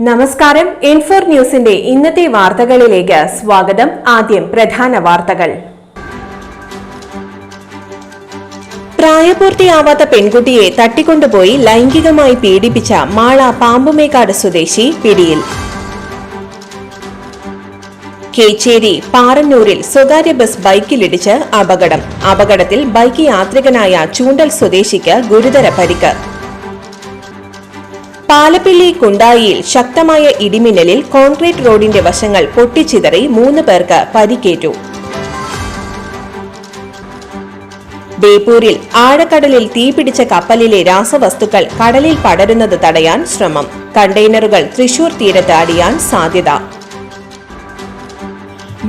നമസ്കാരം. ഇൻഫോർ ന്യൂസിന്റെ ഇന്നത്തെ വാർത്തകളിലേക്ക് സ്വാഗതം. ആദ്യം പ്രധാന വാർത്തകൾ. പ്രായപൂർത്തിയാവാത്ത പെൺകുട്ടിയെ തട്ടിക്കൊണ്ടുപോയി ലൈംഗികമായി പീഡിപ്പിച്ച മാള പാമ്പുമേക്കാട് സ്വദേശി പിടിയിൽ. കേച്ചേരി പാറന്നൂരിൽ സ്വകാര്യ ബസ് ബൈക്കിലിടിച്ച് അപകടത്തിൽ ബൈക്ക് യാത്രികനായ ചൂണ്ടൽ സ്വദേശിക്ക് ഗുരുതര പരിക്ക്. പാലപ്പിള്ളി കുണ്ടായിയിൽ ശക്തമായ ഇടിമിന്നലിൽ കോൺക്രീറ്റ് റോഡിന്റെ വശങ്ങൾ പൊട്ടിച്ചിതറി 3 പേർക്ക് പരിക്കേറ്റു. ബേപ്പൂരിൽ ആഴക്കടലിൽ തീപിടിച്ച കപ്പലിലെ രാസവസ്തുക്കൾ കടലിൽ പടരുന്നത് തടയാൻ ശ്രമം. കണ്ടെയ്നറുകൾ തൃശൂർ തീരത്ത് അടിയാൻ സാധ്യത.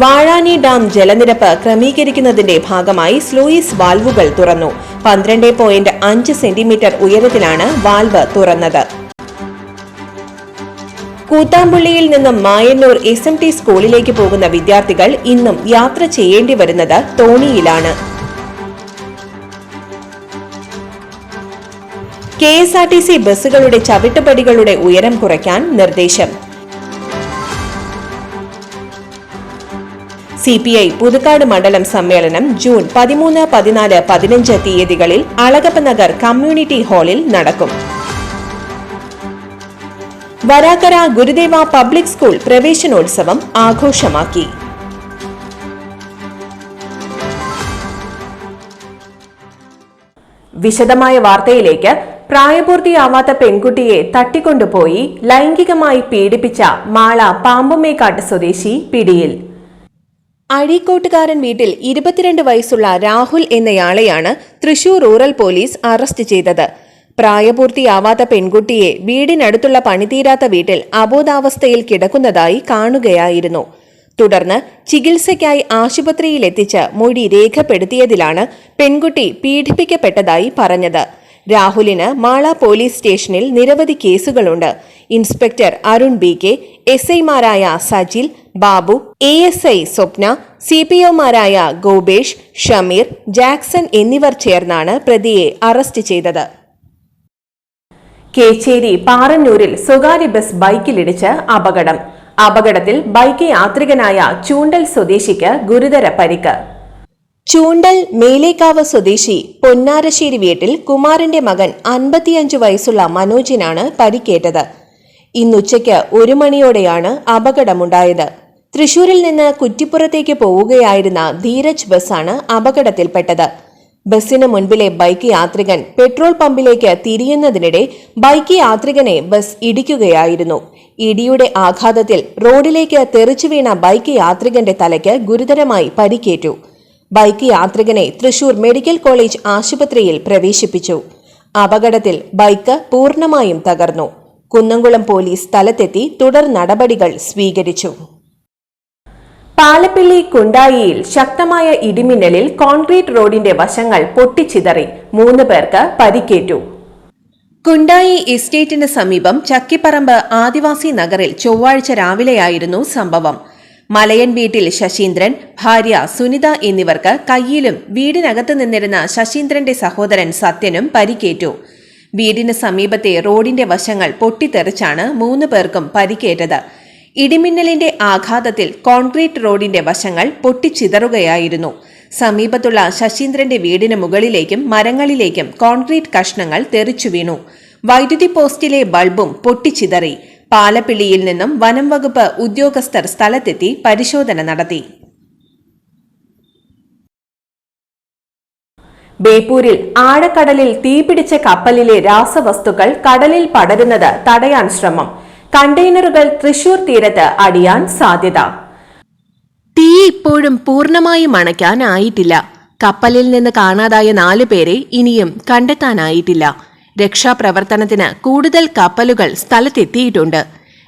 വാഴാനി ഡാം ജലനിരപ്പ് ക്രമീകരിക്കുന്നതിന്റെ ഭാഗമായി സ്ലൂയിസ് വാൽവുകൾ തുറന്നു. 12.5 സെന്റിമീറ്റർ ഉയരത്തിലാണ് വാൽവ് തുറന്നത്. കൂത്താമ്പുള്ളിയിൽ നിന്നും മായന്നൂർ SMT സ്കൂളിലേക്ക് പോകുന്ന വിദ്യാർത്ഥികൾ ഇന്നും യാത്ര ചെയ്യേണ്ടി വരുന്നത് തോണിയിലാണ്. KSRTC ബസ്സുകളുടെ ചവിട്ടുപടികളുടെ ഉയരം കുറയ്ക്കാൻ നിർദ്ദേശം. CPI പുതുക്കാട് മണ്ഡലം സമ്മേളനം ജൂൺ 13, 14, 15 തീയതികളിൽ അളഗപ്പ നഗർ കമ്മ്യൂണിറ്റി ഹാളിൽ നടക്കും. വരാക്കര ഗുരുദേവ പബ്ലിക് സ്കൂൾ പ്രവേശനോത്സവം ആഘോഷമാക്കി. വിശദമായ വാർത്തയിലേക്ക്. പ്രായപൂർത്തിയാവാത്ത പെൺകുട്ടിയെ തട്ടിക്കൊണ്ടുപോയി ലൈംഗികമായി പീഡിപ്പിച്ച മാള പാമ്പുമേക്കാട്ട് സ്വദേശി പിടിയിൽ. അഴീക്കോട്ടുകാരൻ വീട്ടിൽ 22 വയസ്സുള്ള രാഹുൽ എന്നയാളെയാണ് തൃശൂർ റൂറൽ പോലീസ് അറസ്റ്റ് ചെയ്തത്. പ്രായപൂർത്തിയാവാത്ത പെൺകുട്ടിയെ വീടിനടുത്തുള്ള പണിതീരാത്ത വീട്ടിൽ അബോധാവസ്ഥയിൽ കിടക്കുന്നതായി കാണുകയായിരുന്നു. തുടർന്ന് ചികിത്സയ്ക്കായി ആശുപത്രിയിലെത്തിച്ച് മൊഴി രേഖപ്പെടുത്തിയതിലാണ് പെൺകുട്ടി പീഡിപ്പിക്കപ്പെട്ടതായി പറഞ്ഞത്. രാഹുലിന് മാള പോലീസ് സ്റ്റേഷനിൽ നിരവധി കേസുകളുണ്ട്. ഇൻസ്പെക്ടർ അരുൺ BK, SI മാരായ സജിൽ, ബാബു, ASI സ്വപ്ന, CPOമാരായ ഗോപേഷ്, ഷമീർ, ജാക്സൺ എന്നിവർ ചേർന്നാണ് പ്രതിയെ അറസ്റ്റ് ചെയ്തത്. കേച്ചേരി പാറന്നൂരിൽ സ്വകാര്യ ബസ് ബൈക്കിലിടിച്ച് അപകടത്തിൽ ബൈക്ക് യാത്രികനായ ചൂണ്ടൽ സ്വദേശിക്ക് ഗുരുതര പരിക്ക്. ചൂണ്ടൽ മേലേക്കാവ് സ്വദേശി പൊന്നാരശ്ശേരി വീട്ടിൽ കുമാരന്റെ മകൻ 55 വയസ്സുള്ള മനോജിനാണ് പരിക്കേറ്റത്. ഇന്നുച്ചയ്ക്ക് 1 മണിയോടെയാണ് അപകടമുണ്ടായത്. തൃശൂരിൽ നിന്ന് കുറ്റിപ്പുറത്തേക്ക് പോവുകയായിരുന്ന ധീരജ് ബസ്സാണ് അപകടത്തിൽപ്പെട്ടത്. ബസ്സിന് മുൻപിലെ ബൈക്ക് യാത്രികൻ പെട്രോൾ പമ്പിലേക്ക് തിരിയുന്നതിനിടെ ബൈക്ക് യാത്രികനെ ബസ് ഇടിക്കുകയായിരുന്നു. ഇടിയുടെ ആഘാതത്തിൽ റോഡിലേക്ക് തെറിച്ചു വീണ ബൈക്ക് യാത്രികന്റെ തലയ്ക്ക് ഗുരുതരമായി പരിക്കേറ്റു. ബൈക്ക് യാത്രികനെ തൃശൂർ മെഡിക്കൽ കോളേജ് ആശുപത്രിയിൽ പ്രവേശിപ്പിച്ചു. അപകടത്തിൽ ബൈക്ക് പൂർണ്ണമായും തകർന്നു. കുന്നംകുളം പോലീസ് സ്ഥലത്തെത്തി തുടർ നടപടികൾ സ്വീകരിച്ചു. പാലപ്പിള്ളി കുണ്ടായിയിൽ ശക്തമായ ഇടിമിന്നലിൽ കോൺക്രീറ്റ് റോഡിന്റെ വശങ്ങൾ പൊട്ടിച്ചിതറി 3 പേർക്ക് പരിക്കേറ്റു. കുണ്ടായി എസ്റ്റേറ്റിന് സമീപം ചക്കിപ്പറമ്പ് ആദിവാസി നഗറിൽ ചൊവ്വാഴ്ച രാവിലെയായിരുന്നു സംഭവം. മലയൻ വീട്ടിൽ ശശീന്ദ്രൻ, ഭാര്യ സുനിത എന്നിവർക്ക് കയ്യിലും വീടിനകത്ത് നിന്നിരുന്ന ശശീന്ദ്രന്റെ സഹോദരൻ സത്യനും പരിക്കേറ്റു. വീടിന് സമീപത്തെ റോഡിന്റെ വശങ്ങൾ പൊട്ടിത്തെറിച്ചാണ് 3 പേർക്കും പരിക്കേറ്റത്. ഇടിമിന്നലിന്റെ ആഘാതത്തിൽ കോൺക്രീറ്റ് റോഡിന്റെ വശങ്ങൾ പൊട്ടിച്ചിതറുകയായിരുന്നു. സമീപത്തുള്ള ശശീന്ദ്രന്റെ വീടിന് മുകളിലേക്കും മരങ്ങളിലേക്കും കോൺക്രീറ്റ് കഷ്ണങ്ങൾ തെറിച്ചു വീണു. വൈദ്യുതി പോസ്റ്റിലെ ബൾബും പൊട്ടിച്ചിതറി. പാലപ്പിള്ളിയിൽ നിന്നും വനം വകുപ്പ് ഉദ്യോഗസ്ഥർ സ്ഥലത്തെത്തി പരിശോധന നടത്തി. ബേപ്പൂരിൽ ആഴക്കടലിൽ തീപിടിച്ച കപ്പലിലെ രാസവസ്തുക്കൾ കടലിൽ പടരുന്നത് തടയാൻ ശ്രമം. കണ്ടെയ്നറുകൾ തൃശൂർ തീരത്ത് അടിയാൻ സാധ്യത. തീ ഇപ്പോഴും പൂർണ്ണമായും അണയ്ക്കാനായിട്ടില്ല. കപ്പലിൽ നിന്ന് കാണാതായ 4 പേരെ ഇനിയും കണ്ടെത്താനായിട്ടില്ല. രക്ഷാപ്രവർത്തനത്തിന് കൂടുതൽ കപ്പലുകൾ സ്ഥലത്തെത്തിയിട്ടുണ്ട്.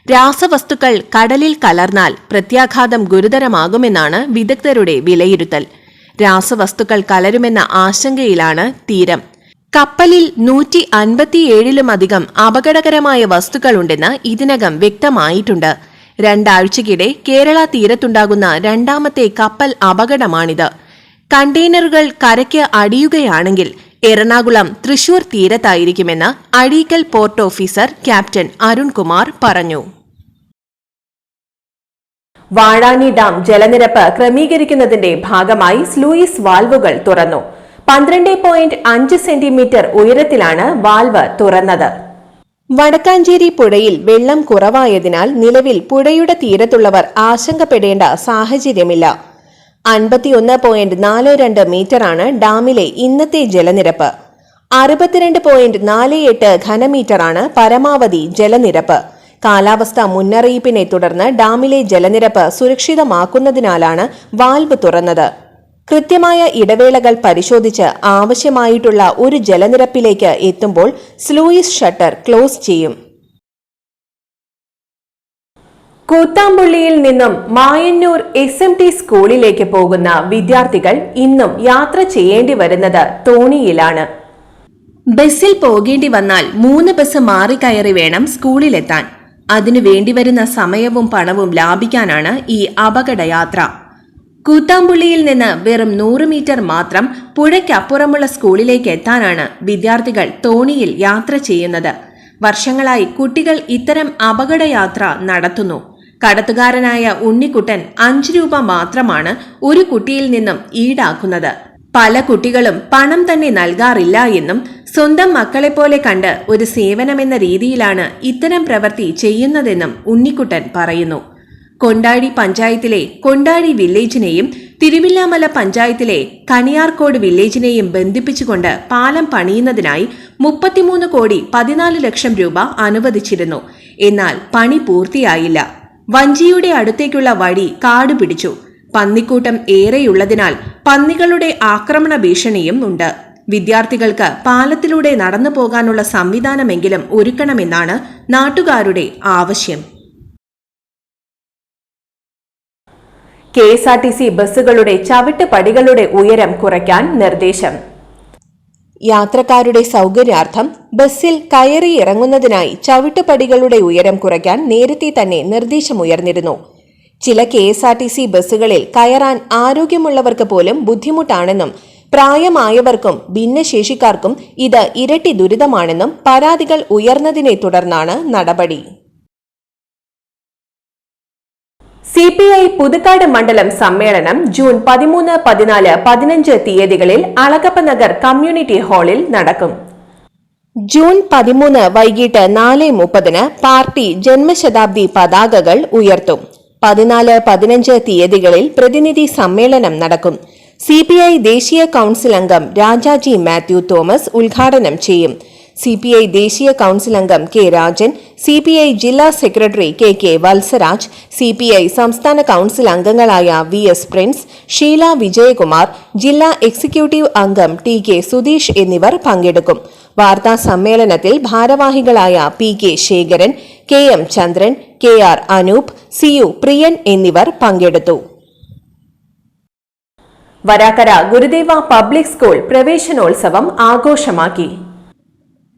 രാസവസ്തുക്കൾ കടലിൽ കലർന്നാൽ പ്രത്യാഘാതം ഗുരുതരമാകുമെന്നാണ് വിദഗ്ധരുടെ വിലയിരുത്തൽ. രാസവസ്തുക്കൾ കലരുമെന്ന ആശങ്കയിലാണ് തീരം. കപ്പലിൽ 157-ലും അപകടകരമായ വസ്തുക്കളുണ്ടെന്ന് ഇതിനകം വ്യക്തമായിട്ടുണ്ട്. 2 ആഴ്ചയ്ക്കിടെ കേരള തീരത്തുണ്ടാകുന്ന 2ാമത്തെ കപ്പൽ അപകടമാണിത്. കണ്ടെയ്നറുകൾ കരയ്ക്ക് അടിയുകയാണെങ്കിൽ എറണാകുളം തൃശൂർ തീരത്തായിരിക്കുമെന്ന് Azhikkal port officer captain Arunkumar പറഞ്ഞു. വാഴാനി ഡാം ജലനിരപ്പ് ക്രമീകരിക്കുന്നതിന്റെ ഭാഗമായി സ്ലൂയിസ് വാൽവുകൾ തുറന്നു. 12.5 സെന്റിമീറ്റർ ഉയരത്തിലാണ് വാൽവ് തുറന്നത്. വടക്കാഞ്ചേരി പുഴയിൽ വെള്ളം കുറവായതിനാൽ നിലവിൽ പുഴയുടെ തീരത്തുള്ളവർ ആശങ്കപ്പെടേണ്ട സാഹചര്യമില്ല. 51.42 മീറ്ററാണ് ഡാമിലെ ഇന്നത്തെ ജലനിരപ്പ്. 62.48 ഘനമീറ്ററാണ് പരമാവധി ജലനിരപ്പ്. കാലാവസ്ഥാ മുന്നറിയിപ്പിനെ തുടർന്ന് ഡാമിലെ ജലനിരപ്പ് സുരക്ഷിതമാക്കുന്നതിനാലാണ് വാൽവ് തുറന്നത്. കൃത്യമായ ഇടവേളകൾ പരിശോധിച്ച് ആവശ്യമായിട്ടുള്ള ഒരു ജലനിരപ്പിലേക്ക് എത്തുമ്പോൾ സ്ലൂയിസ് ഷട്ടർ ക്ലോസ് ചെയ്യും. കൂത്താമ്പുള്ളിയിൽ നിന്നും മായന്നൂർ SMT സ്കൂളിലേക്ക് പോകുന്ന വിദ്യാർത്ഥികൾ ഇന്നും യാത്ര ചെയ്യേണ്ടി വരുന്നത് തോണിയിലാണ്. ബസ്സിൽ പോകേണ്ടി വന്നാൽ 3 ബസ് മാറിക്കയറി വേണം സ്കൂളിലെത്താൻ. അതിനു വേണ്ടിവരുന്ന സമയവും പണവും ലാഭിക്കാനാണ് ഈ അപകടയാത്ര. കൂത്താമ്പുള്ളിയിൽ നിന്ന് വെറും 100 മീറ്റർ മാത്രം പുഴയ്ക്കപ്പുറമുള്ള സ്കൂളിലേക്ക് എത്താനാണ് വിദ്യാർത്ഥികൾ തോണിയിൽ യാത്ര ചെയ്യുന്നത്. വർഷങ്ങളായി കുട്ടികൾ ഇത്തരം അപകടയാത്ര നടത്തുന്നു. കടത്തുകാരനായ ഉണ്ണിക്കുട്ടൻ 5 രൂപ മാത്രമാണ് ഒരു കുട്ടിയിൽ നിന്നും ഈടാക്കുന്നത്. പല കുട്ടികളും പണം തന്നെ നൽകാറില്ല എന്നും സ്വന്തം മക്കളെപ്പോലെ കണ്ട് ഒരു സേവനമെന്ന രീതിയിലാണ് ഇത്തരം പ്രവൃത്തി ചെയ്യുന്നതെന്നും ഉണ്ണിക്കുട്ടൻ പറയുന്നു. കൊണ്ടാടി പഞ്ചായത്തിലെ കൊണ്ടാടി വില്ലേജിനെയും തിരുവില്ലാമല പഞ്ചായത്തിലെ കണിയാർക്കോട് വില്ലേജിനെയും ബന്ധിപ്പിച്ചുകൊണ്ട് പാലം പണിയുന്നതിനായി 33 കോടി 14 ലക്ഷം രൂപ അനുവദിച്ചിരുന്നു. എന്നാൽ പണി പൂർത്തിയായില്ല. വഞ്ചിയുടെ അടുത്തേക്കുള്ള വഴി കാടുപിടിച്ചു. പന്നിക്കൂട്ടം ഏറെയുള്ളതിനാൽ പന്നികളുടെ ആക്രമണ ഭീഷണിയും ഉണ്ട്. വിദ്യാർത്ഥികൾക്ക് പാലത്തിലൂടെ നടന്നു പോകാനുള്ള സംവിധാനമെങ്കിലും ഒരുക്കണമെന്നാണ് നാട്ടുകാരുടെ ആവശ്യം. KSRTC ബസ്സുകളുടെ ചവിട്ട് പടികളുടെ ഉയരം കുറയ്ക്കാൻ നിർദ്ദേശം. യാത്രക്കാരുടെ സൗകര്യാർത്ഥം ബസ്സിൽ കയറി ഇറങ്ങുന്നതിനായി ചവിട്ടുപടികളുടെ ഉയരം കുറയ്ക്കാൻ നേരത്തെ തന്നെ നിർദ്ദേശമുയർന്നിരുന്നു. ചില KSRTC ബസ്സുകളിൽ കയറാൻ ആരോഗ്യമുള്ളവർക്ക് പോലും ബുദ്ധിമുട്ടാണെന്നും പ്രായമായവർക്കും ഭിന്നശേഷിക്കാർക്കും ഇത് ഇരട്ടി ദുരിതമാണെന്നും പരാതികൾ ഉയർന്നതിനെ തുടർന്നാണ് നടപടി. CPI പുതുക്കാട് മണ്ഡലം സമ്മേളനം ജൂൺ 13, 14, 15 തീയതികളിൽ അളഗപ്പ നഗർ കമ്മ്യൂണിറ്റി ഹാളിൽ നടക്കും. ജൂൺ 13 വൈകിട്ട് 4:30 പാർട്ടി ജന്മശതാബ്ദി പതാകകൾ ഉയർത്തും. 14, 15 തീയതികളിൽ പ്രതിനിധി സമ്മേളനം നടക്കും. CPI ദേശീയ കൌൺസിൽ അംഗം രാജാജി മാത്യു തോമസ് ഉദ്ഘാടനം ചെയ്യും. CPI ദേശീയ കൌൺസിൽ അംഗം K. രാജൻ, CPI ജില്ലാ സെക്രട്ടറി KK വത്സരാജ്, CPI സംസ്ഥാന കൌൺസിൽ അംഗങ്ങളായ VS പ്രിൻസ്, ഷീല വിജയകുമാർ, ജില്ലാ എക്സിക്യൂട്ടീവ് അംഗം TK സുധീഷ് എന്നിവർ പങ്കെടുക്കും. വാർത്താ സമ്മേളനത്തിൽ ഭാരവാഹികളായ PK ശേഖരൻ, KM ചന്ദ്രൻ, KR അനൂപ്, CU പ്രിയൻ എന്നിവർ പങ്കെടുത്തു. വരാക്കര ഗുരുദേവ പബ്ലിക് സ്കൂൾ പ്രവേശനോത്സവം ആഘോഷമാക്കി.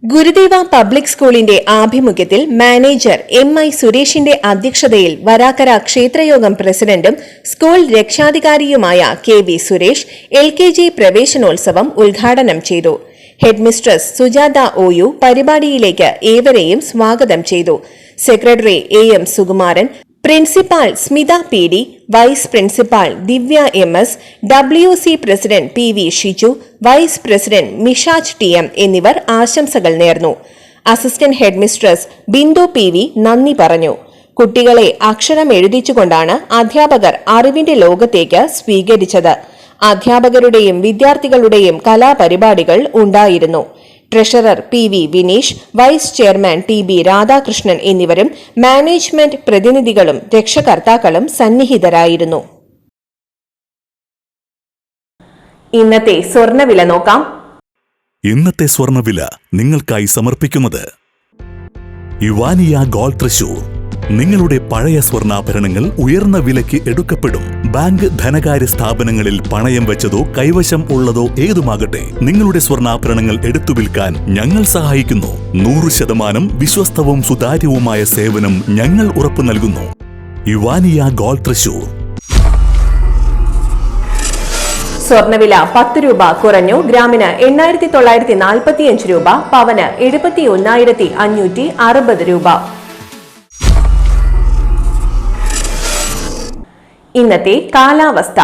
ഗുരുദേവ പബ്ലിക് സ്കൂളിന്റെ ആഭിമുഖ്യത്തിൽ മാനേജർ MI സുരേഷിന്റെ അധ്യക്ഷതയിൽ വരാക്കര ക്ഷേത്രയോഗം പ്രസിഡന്റും സ്കൂൾ രക്ഷാധികാരിയുമായ KV സുരേഷ് LKG പ്രവേശനോത്സവം ഉദ്ഘാടനം ചെയ്തു. ഹെഡ്മിസ്ട്രസ് സുജാത OU പരിപാടിയിലേക്ക് ഏവരെയും സ്വാഗതം ചെയ്തു. Secretary AM Sukumaran, principal Smitha PD, vice principal Divya MS, WC president PV Shiju, vice president Mishaj TM എന്നിവർ ആശംസകൾ നേർന്നു. അസിസ്റ്റന്റ് ഹെഡ്മിസ്ട്രസ് ബിന്ദു PV നന്ദി പറഞ്ഞു. കുട്ടികളെ അക്ഷരം എഴുതിച്ചുകൊണ്ടാണ് അധ്യാപകർ അറിവിന്റെ ലോകത്തേക്ക് സ്വീകരിച്ചത്. അധ്യാപകരുടെയും വിദ്യാർത്ഥികളുടെയും കലാപരിപാടികൾ ഉണ്ടായിരുന്നു. Treasurer PV Vineesh, vice chairman TB Radhakrishnan എന്നിവരും മാനേജ്മെന്റ് പ്രതിനിധികളും രക്ഷകർത്താക്കളും സന്നിഹിതരായിരുന്നു. ഇന്നത്തെ സ്വർണ്ണവില നോക്കാം. ഇന്നത്തെ സ്വർണ്ണവില നിങ്ങൾക്കായി സമർപ്പിക്കുന്നത് ഇവാനിയ ഗോൾഡ് തൃശൂർ. നിങ്ങളുടെ പഴയ സ്വർണ്ണാഭരണങ്ങൾ ഉയർന്ന വിലയ്ക്ക് എടുക്കപ്പെടും. ബാങ്ക്, ധനകാര്യ സ്ഥാപനങ്ങളിൽ പണയം വെച്ചതോ കൈവശം ഉള്ളതോ ഏതുമാകട്ടെ, നിങ്ങളുടെ സ്വർണ്ണാഭരണങ്ങൾ എടുത്തു വിൽക്കാൻ ഞങ്ങൾ സഹായിക്കുന്നു. 100% വിശ്വസ്തവും സുതാര്യവുമായ സേവനം ഞങ്ങൾ ഉറപ്പു നൽകുന്നു. ഇവാനിയ ഗോൾഡ് തൃശൂർ. സ്വർണ്ണവില 10 രൂപ കുറഞ്ഞു. ഗ്രാമിന് 8,945 രൂപ, പവന് 71,560 രൂപ. ഇന്നത്തെ കാലാവസ്ഥ.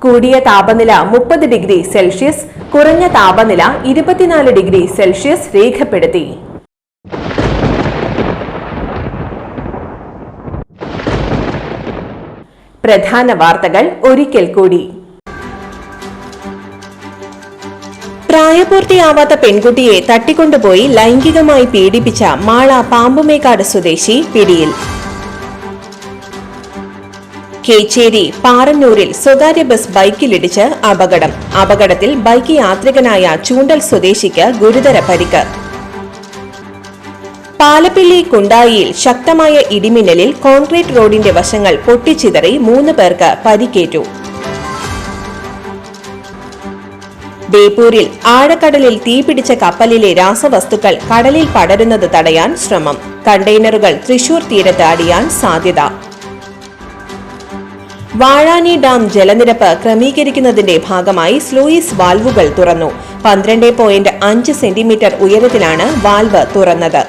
കൂടിയ താപനില 30 ഡിഗ്രി സെൽഷ്യസ്, കുറഞ്ഞ താപനില 24 ഡിഗ്രി സെൽഷ്യസ് രേഖപ്പെടുത്തി. പ്രധാന വാർത്തകൾ ഒരിക്കൽ കൂടി. പ്രായപൂർത്തിയാവാത്ത പെൺകുട്ടിയെ തട്ടിക്കൊണ്ടുപോയി ലൈംഗികമായി പീഡിപ്പിച്ച മാള പാമ്പുമേക്കാട് സ്വദേശി പിടിയിൽ. കേച്ചേരി പാറന്നൂരിൽ സ്വകാര്യ ബസ് ബൈക്കിലിടിച്ച് അപകടത്തിൽ ബൈക്ക് യാത്രികനായ ചൂണ്ടൽ സ്വദേശിക്ക് ഗുരുതര പരിക്ക്. പാലപ്പിള്ളി കുണ്ടായിയിൽ ശക്തമായ ഇടിമിന്നലിൽ കോൺക്രീറ്റ് റോഡിന്റെ വശങ്ങൾ പൊട്ടിച്ചിതറി 3 പേർക്ക് പരിക്കേറ്റു. ബേപ്പൂരിൽ ആഴക്കടലിൽ തീപിടിച്ച കപ്പലിലെ രാസവസ്തുക്കൾ കടലിൽ പടരുന്നത് തടയാൻ ശ്രമം. കണ്ടെയ്നറുകൾ തൃശൂർ തീരത്ത് അടിയാൻ സാധ്യത. വാഴാനി ഡാം ജലനിരപ്പ് ക്രമീകരിക്കുന്നതിന്റെ ഭാഗമായി സ്ലൂയിസ് വാൽവുകൾ തുറന്നു. 12.5 സെന്റിമീറ്റർ ഉയരത്തിലാണ് വാൽവ് തുറന്നത്.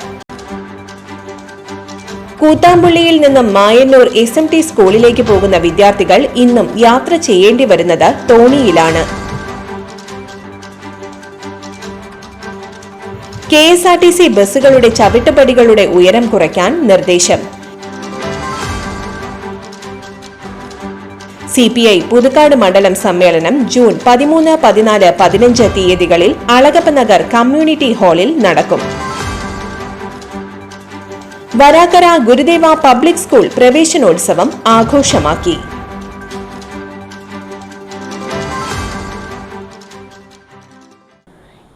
കൂത്താമ്പുള്ളിയിൽ നിന്നും മായന്നൂർ SMT സ്കൂളിലേക്ക് പോകുന്ന വിദ്യാർത്ഥികൾ ഇന്നും യാത്ര ചെയ്യേണ്ടി വരുന്നത് തോണിയിലാണ്. KSRTC ബസ്സുകളുടെ ചവിട്ടുപടികളുടെ ഉയരം കുറയ്ക്കാൻ നിർദ്ദേശം. CPI പുതുക്കാട് മണ്ഡലം സമ്മേളനം ജൂൺ 13, 14, 15 തീയതികളിൽ അളഗപ്പ നഗർ കമ്മ്യൂണിറ്റി ഹാളിൽ നടക്കും. വരാക്കര ഗുരുദേവ പബ്ലിക് സ്കൂൾ പ്രവേശനോത്സവം ആഘോഷമാക്കി.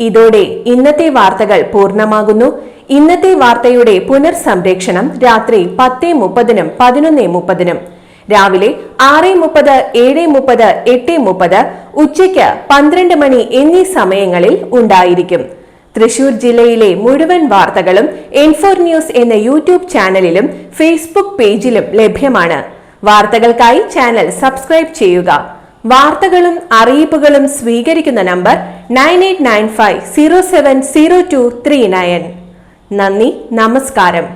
ഇതോടെ ഇന്നത്തെ വാർത്തകൾ പൂർണ്ണമാകുന്നു. ഇന്നത്തെ വാർത്തയുടെ പുനർസംപ്രേക്ഷണം രാത്രി 10:30-നും 11:30-നും, രാവിലെ 6:30, 7:30, 8:30, ഉച്ചയ്ക്ക് 12 മണി എന്നീ സമയങ്ങളിൽ ഉണ്ടായിരിക്കും. തൃശൂർ ജില്ലയിലെ മുഴുവൻ വാർത്തകളും N4 ന്യൂസ് എന്ന യൂട്യൂബ് ചാനലിലും ഫേസ്ബുക്ക് പേജിലും ലഭ്യമാണ്. വാർത്തകൾക്കായി ചാനൽ സബ്സ്ക്രൈബ് ചെയ്യുക. വാർത്തകളും അറിയിപ്പുകളും സ്വീകരിക്കുന്ന നമ്പർ 9895070239. നന്ദി, നമസ്കാരം.